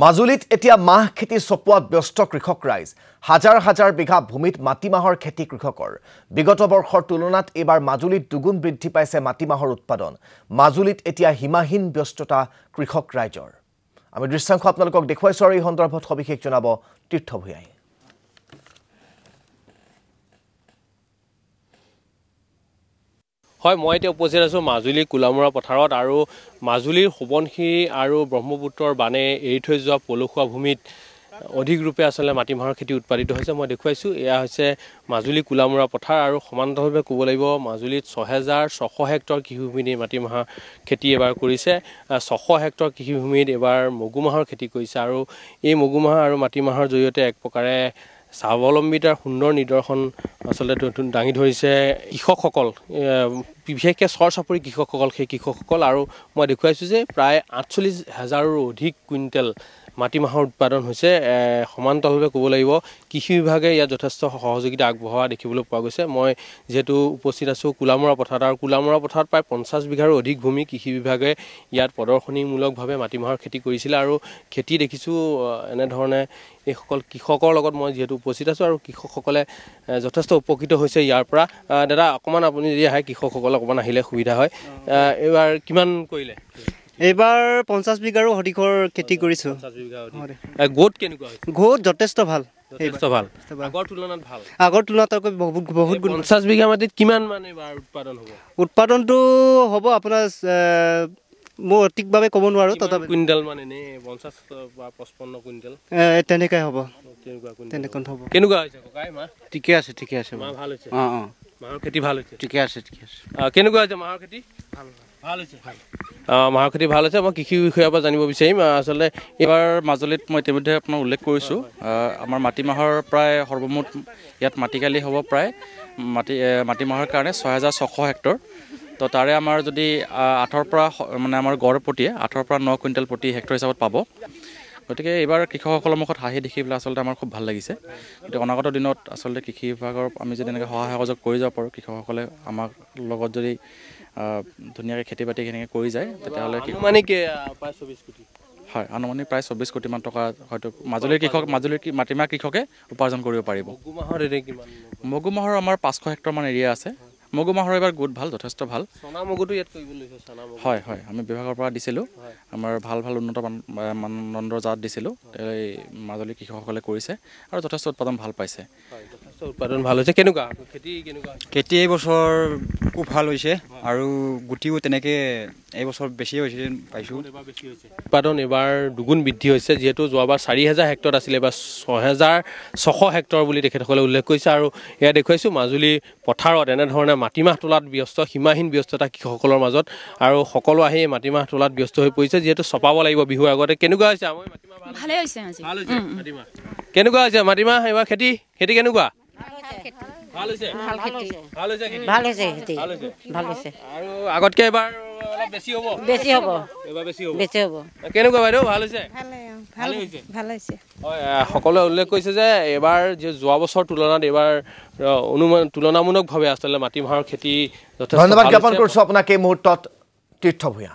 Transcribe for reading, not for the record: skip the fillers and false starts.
মাজুলীত এতিয়া মাহ খেতি চপোৱাত ব্যস্ত কৃষক ৰাইজ হাজাৰ হাজাৰ বিঘা ভূমিত মাটিমাহৰ খেতি কৃষকৰ বিগত বৰ্ষৰ তুলনাত এবাৰ মাজুলীত দুগুণ বৃদ্ধি পাইছে মাটিমাহৰ উৎপাদন মাজুলীত এতিয়া হিমাহীন ব্যস্ততা কৃষক ৰাইজৰ আমি দৃশ্যাংশ আপোনালোকক দেখুৱাইছো আৰু এই সন্দৰ্ভত সবিশেষ জনাব তীৰ্থ ভূঞাই হয় মই এতিয়া উপস্থিত আছো মাজুলী কুলামুৰা পথাৰত আৰু মাজুলীৰ সোবনশিৰি আৰু ব্ৰহ্মপুত্ৰৰ বানে এৰি থৈ যোৱা পলসুৱা ভূমিত অধিক ৰূপে আসলে মাটিমাহৰ খেতি উৎপাদিত হৈছে মই দেখুৱাইছো এয়া হৈছে মাজুলী কুলামুৰা পথাৰ আৰু সমান্তৰালভাৱে ক'ব লাগিব মাজুলীত ৬৬০০ হেক্টৰ কৃষিভূমিত মাটিমাহৰ খেতি এবাৰ কৰিছে ৬০০ হেক্টৰ কৃষিভূমিত এবাৰ মগুমাহৰ খেতি কৰিছে আৰু এই মগুমাহ আৰু মাটিমাহৰ জৰিয়তে এক প্ৰকাৰে স্বাৱলম্বিতাৰ সুন্দৰ নিদৰ্শন আসলতে দাঙি ধৰিছে কৃষকসকল বিশেষকৈ চৰ চাপৰি কৃষকসকল সেই কৃষকসকল আৰু মই দেখুৱাইছো যে প্ৰায় ৪৮,০০০ৰো অধিক কুইণ্টেল মাটিমাহৰ উৎপাদন হৈছে সমান্তৰালভাৱে ক'ব লাগিব কৃষি বিভাগে ইয়াত যথেষ্ট সহযোগিতা আগবঢ়োৱা দেখিবলৈ পোৱা গৈছে মই যেহেতু উপস্থিত আছো কুলামুৰা পথাৰত আৰু কুলামুৰা পথাৰত প্ৰায় ৫০ বিঘাৰো অধিক ভূমি কৃষি বিভাগে ইয়াত প্ৰদৰ্শনীমূলকভাৱে মাটিমাহৰ খেতি কৰিছিল আৰু খেতি দেখিছো এনেধৰণে এইসকল কৃষকৰ লগত মই যেহেতু উপস্থিত আছো আৰু কৃষকসকলে যথেষ্ট উপকৃত হৈছে ইয়াৰ পৰা দাদা অকমান আপুনি যদি আহে কৃষকসকল অকমান আহিলে সুবিধা হয় এবাৰ কিমান কৰিলে এবাৰ ৫০ বিঘাৰো অধিকৰ খেতি কৰিছো ৫০ বিঘা অধিক গোট কেনেকুৱা হৈছে গোট যথেষ্ট ভাল আগৰ তুলনাত ভাল আগৰ তুলনাতকৈ বহুত গুণ ৫০ বিঘা মাটিত কিমান মানে এবাৰ উৎপাদন হ'ব উৎপাদনটো হ'ব আপোনাৰ মই অধিকভাৱে ক'ব নোৱাৰো তথাপি কুইণ্টেল মানে নে ৫০ বা ৫৫ কুইণ্টেল তেনেকৈ হ'ব কেনেকুৱা হৈছে ককাই মাহ ঠিকে আছে মাহ ভাল হৈছে মাহৰ খেতি ভাল হৈছে ঠিকে আছে কেনেকুৱা হৈছে মাহৰ খেতি ভাল হৈছে মাহৰ খেতি ভাল হৈছে মই কৃষি বিষয়াৰ পৰা জানিব বিচাৰিম আচলতে এইবাৰ মাজুলীত মই ইতিমধ্যে আপোনাক উল্লেখ কৰিছোঁ আমাৰ মাটিমাহৰ প্ৰায় সৰ্বমুঠ ইয়াত মাটিকালি হ'ব প্ৰায় মাটিমাহৰ কাৰণে ৬৬০০ হেক্টৰ তো তাৰে আমাৰ যদি ৮ৰ পৰা মানে আমাৰ গড় প্ৰতিয়ে ৮ৰ পৰা ৯ কুইণ্টেল প্ৰতি হেক্টৰ হিচাপত পাব গতিকে এইবাৰ কৃষকসকলৰ মুখত হাঁহি দেখি পেলাই আচলতে আমাৰ খুব ভাল লাগিছে গতিকে অনাগত দিনত আচলতে কৃষি বিভাগৰ আমি যদি এনেকৈ সহায় সহযোগ কৰি যাব পাৰোঁ কৃষকসকলে আমাৰ লগত যদি ধুনীয়াকৈ খেতি বাতি কেনেকৈ কৰি যায় তেতিয়াহ'লে মানে কি প্ৰায় ২৪ কোটি হয় আনুমানিক প্ৰায় ২৪ কোটিমান টকা হয়তো মাজুলীৰ মাটিমাহ কৃষকে উপাৰ্জন কৰিব পাৰিব মগুমাহৰ আমাৰ 500 হেক্টৰমান এৰিয়া আছে মগুমাহৰ এবাৰ গোট ভাল যথেষ্ট ভাল সোণা মগুটো ইয়াত কৰিব লৈছে সোণা মগু হয় আমি বিভাগৰ পৰা দিছিলোঁ আমাৰ ভাল উন্নত মানদণ্ডৰ জাত দিছিলোঁ এই মাজুলী কৃষকসকলে কৰিছে আৰু যথেষ্ট উৎপাদন ভাল পাইছে উৎপাদন ভাল হৈছে কেনেকুৱা খেতি এই বছৰ খুব ভাল হৈছে আৰু গুটিও তেনেকৈ এই বছৰ বেছি হৈছে পাইছোঁ উৎপাদন এবাৰ দুগুণ বৃদ্ধি হৈছে যিহেতু যোৱাবাৰ ৪০০০ হেক্টৰ আছিলে এবাৰ ৬৬০০ হেক্টৰ বুলি তেখেতসকলে উল্লেখ কৰিছে আৰু এয়া দেখুৱাইছোঁ মাজুলী পথাৰত এনেধৰণে মাটিমাহ তোলাত ব্যস্ত সীমাহীন ব্যস্ততা কৃষকসকলৰ মাজত আৰু সকলো আহি মাটিমাহ তোলাত ব্যস্ত হৈ পৰিছে যিহেতু চপাব লাগিব বিহুৰ আগতে কেনেকুৱা হৈছে ভালে হৈছে মাটিমাহ কেনেকুৱা হৈছে মাটিমাহ এইবাৰ খেতি কেনেকুৱা ভাল হৈছে আৰু আগতকৈ এবাৰ অলপ বেছি হ'ব কেনেকুৱা বাইদেউ ভাল হৈছে হয় সকলোৱে উল্লেখ কৰিছে যে এবাৰ যোৱা বছৰ তুলনাত এবাৰ তুলনামূলকভাৱে আচলতে মাটিমাহৰ খেতি যথেষ্ট ধন্যবাদ জ্ঞাপন কৰিছোঁ আপোনাক এই মুহূৰ্তত তীৰ্থ ভূঞা